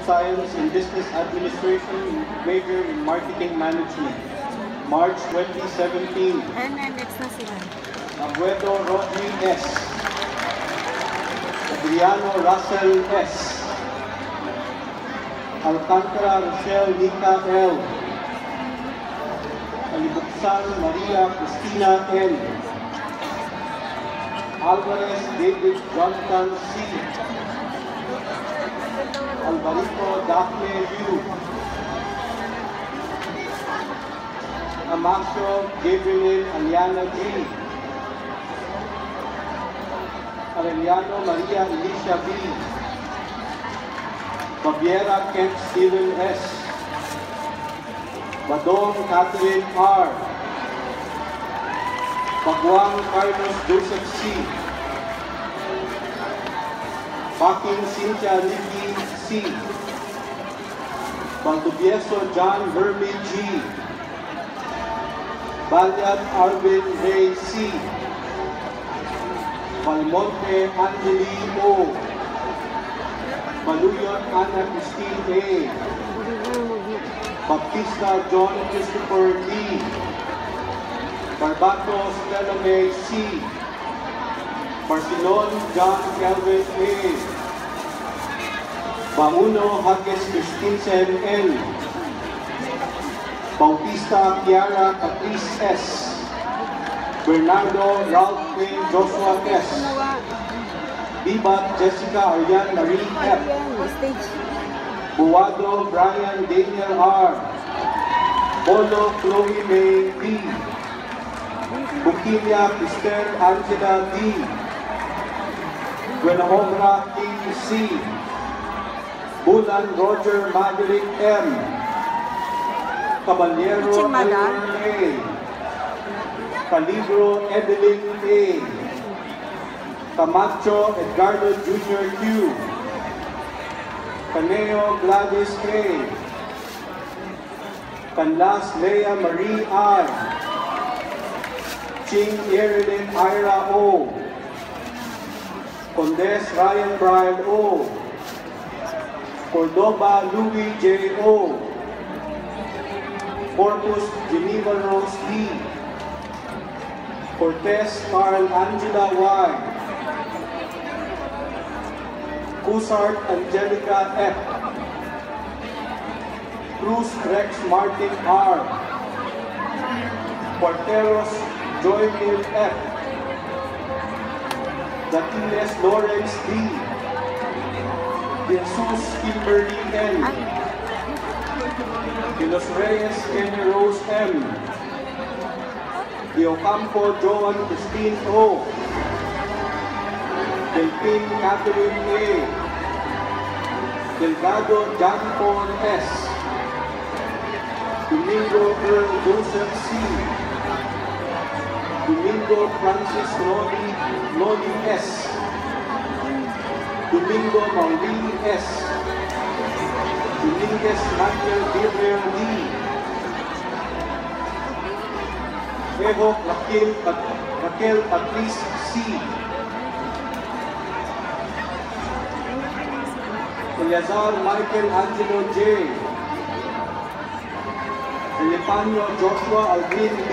Science in Business Administration, major in Marketing Management. March 2017. Next na sila. Abuedo Rodri S. Adriano Russell S. Alcantara Rochelle Nika L. Alibuksan Maria Cristina N. Alvarez David Jonathan C. Alvarito Daphne U. Amasio Gabriel Aliana G. Aureliano Maria Alicia B. Babiera Kent Steven S. Badong Catherine R. Baguang Carlos Joseph C. Baking Cynthia Nikki C. Valdovieso John Hermie G. Balyat Arvin Ray C. Valmonte Angeli O. Maluyot Ana Christine A. Baptista John Christopher D. Barbato Stella May C. Barcelon John Calvin A. Bauno Hages Christensen N. Bautista Kiara Catrice S. Bernardo Ralph Wayne Joshua S. Bibat Jessica Ariane Marie F. Buwado Brian Daniel R. Bolo Chloe May D. Bukilia Christelle Angela D. Buenahobra King C. Bulan Roger Maverick M. Caballero Edward A. Calibro Evelyn A. Camacho Edgardo Jr. Q. Caneo Gladys A. Canlas Leia Marie I. Ching Erilyn Ira O. Condes Ryan Brian O. Cordoba Louis J. O. Corpus Geneva Rose D. Cortez Carl Angela Y. Cusart Angelica F. Cruz Rex Martin R. Quarteros Joy Mill F. Datiles Lawrence D. Jesus Kimberly N. De Los Reyes Kenny Rose M. De Ocampo Joan Christine O. Delpin Catherine A. Delgado John Paul S. Domingo Earl Joseph C. Domingo Francis Noli S. Domingo Maureen S. Dominguez Michael Gabriel D. Evo Raquel Patrice C. Eleazar Michael Angelo J. Elipanio Joshua Alvin B.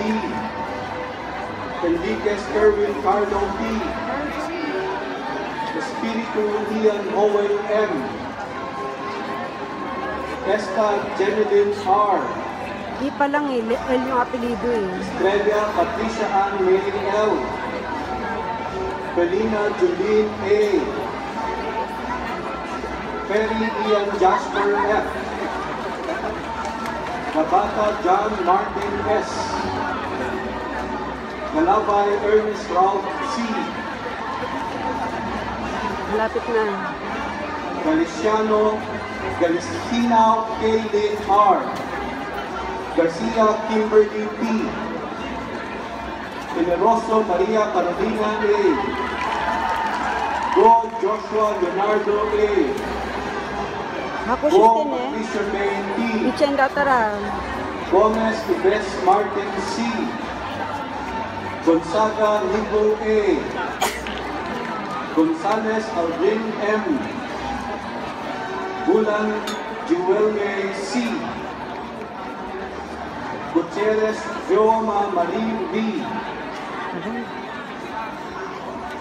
Enriquez Kerwin Carlo P. Espiritu Ian Howell M. Esta Jeneline R. Di pa lang L yung apelido eh. Estrella Patricia Ann Mary L. Felina Julene A. Perry Ian Jasper F. Nabata John Martin S. Galabay Ernest Ralph C. Malapit na. Galicina Kaylin R. Garcia Kimberly P. Generoso Maria Carolina A. Go Joshua Leonardo A. Ako Go siya din Patricia May T. Ichen datara. Gomez Ibes Martin C. Gonzaga Nico A. Gonzales Aldrin M. Bulan Jewelry C. Gutierrez Joma Marie B.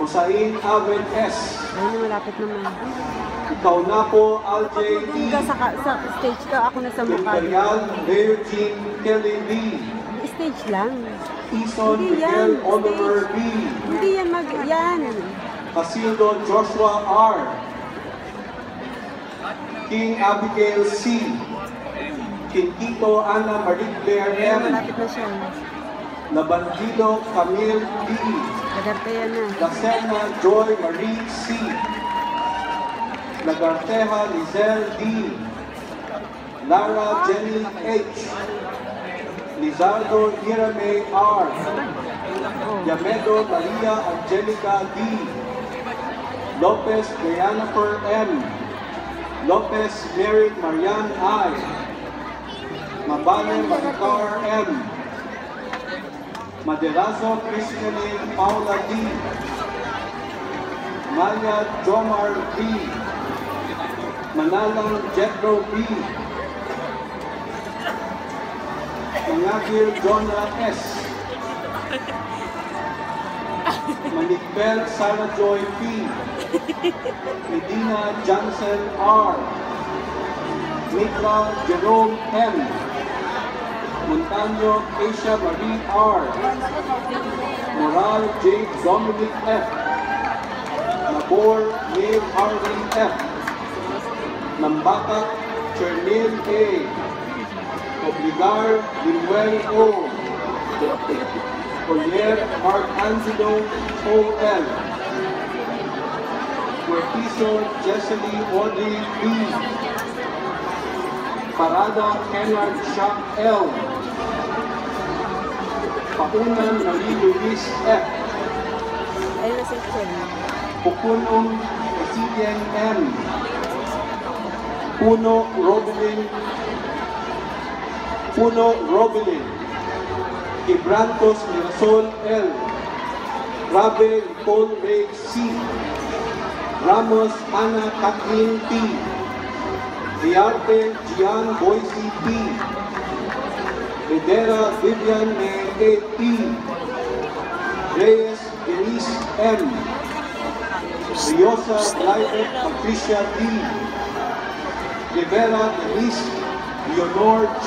Husain Aven S. Ayun na, malapit naman. Ikaw na po, Aljay D. Doon sa stage ka, ako na sa mukha. Imperial Mayor Jean Kelly B. Stage lang. Ison Hindi yan, Miguel Oliver B. Hindi yan yan. Casildo Joshua R. King Abigail C. Quintito Ana Marie Claire Ayun, M. malapit na siya. Nabandido Camille B. Lagarteya na. Lacena Joy Marie C. Lagarteja Lizelle D. Lara Jenny H. Lizardo Hirame R. Yamedo Maria Angelica D. Lopez Dianafer M. Lopez Mary Marian I. Mabane Maricar M. Maderazo Cristianin Paula D. Maya Jomar B. Manalang Jetro B. Mangagir Jonah S. Manikbel Sarah Joy P. Medina Johnson R. Mitra Jerome M. Montaño Asia Marie R. Moral J. Dominic F. Nabor Neil Harvey F. Nambata Chernil A. Obligar Limuel O. Collier Mark Angelo O. L. Puertizo Jessely Audrey B. Parada Kennard Shock L. Paunan Marie Luis F. Ayun na section. Pukunong President M. Puno Robilin. Quebrantos Mirasol L. Rabe Nicole Ray C. Ramos Ana Kathleen P. Riarte Gian Boise P. Hedera Vivian May P. Reyes Denise M. Riosa Livet Patricia D. Rivera Denise Leonor G.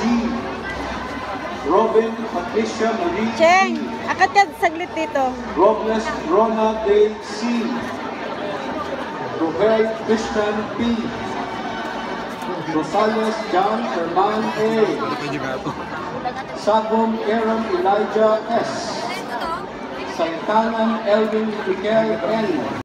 Robin Patricia Marie Cheng, G. akat ka saglit dito. Robles Rona Day C. Rohel Christian P. Rosales John Herman A. Sagom Aaron Elijah S. Saitanan Elvin Miguel N.